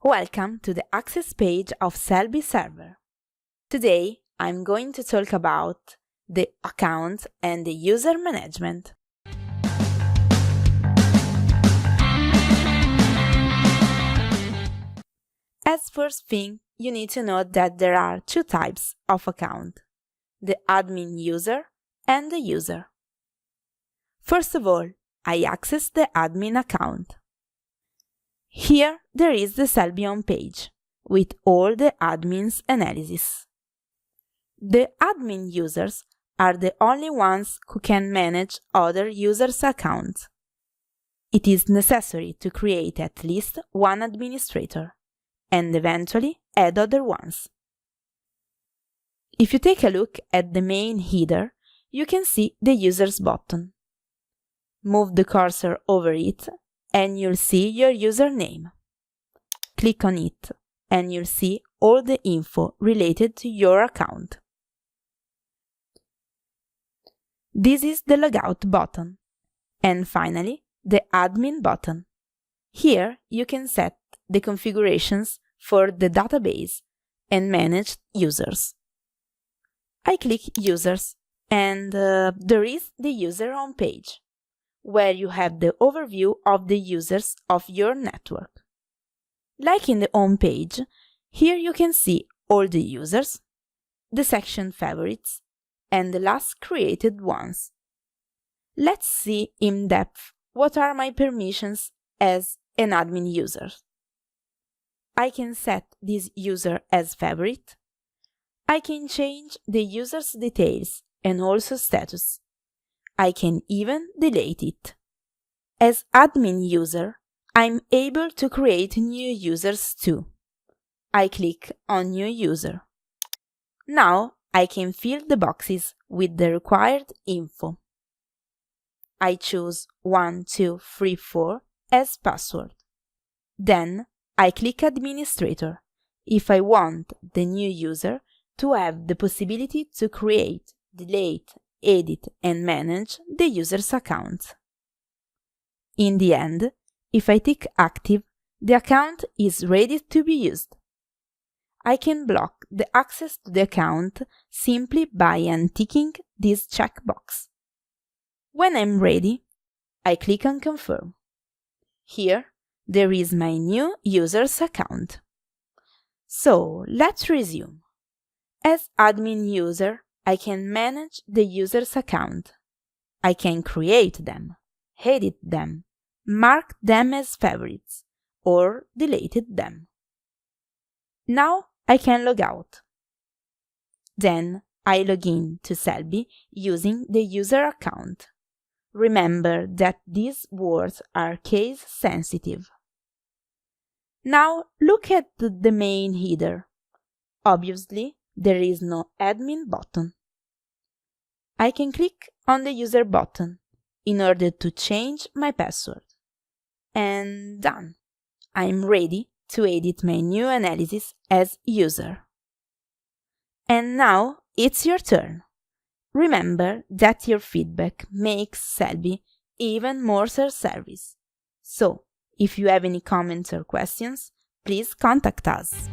Welcome to the access page of SelfBi server. Today I'm going to talk about the account and the user management. As first thing, you need to know that there are two types of account, the admin user and the user. First of all, I access the admin account. Here there is the SelfBi homepage with all the admin's analysis. The admin users are the only ones who can manage other users' accounts. It is necessary to create at least one administrator and eventually add other ones. If you take a look at the main header, you can see the Users button. Move the cursor over it and you'll see your username. Click on it and you'll see all the info related to your account. This is the Logout button. And finally, the Admin button. Here you can set the configurations for the database and manage users. I click Users and there is the user homepage, where you have the overview of the users of your network. Like in the home page, here you can see all the users, the section favorites, and the last created ones. Let's see in depth what are my permissions as an admin user. I can set this user as favorite. I can change the user's details and also status. I can even delete it. As admin user, I'm able to create new users too. I click on New User. Now I can fill the boxes with the required info. I choose 1234 as password. Then I click Administrator if I want the new user to have the possibility to create, delete, edit and manage the user's account. In the end, if I tick Active, the account is ready to be used. I can block the access to the account simply by unticking this checkbox. When I'm ready, I click on Confirm. Here, there is my new user's account. So, let's resume. As admin user, I can manage the user's account. I can create them, edit them, mark them as favorites, or delete them. Now I can log out. Then I log in to SelfBi using the user account. Remember that these words are case sensitive. Now look at the main header. Obviously, there is no admin button. I can click on the user button in order to change my password. And done. I'm ready to edit my new analysis as user. And now it's your turn. Remember that your feedback makes SelfBi even more self-service. So, if you have any comments or questions, please contact us.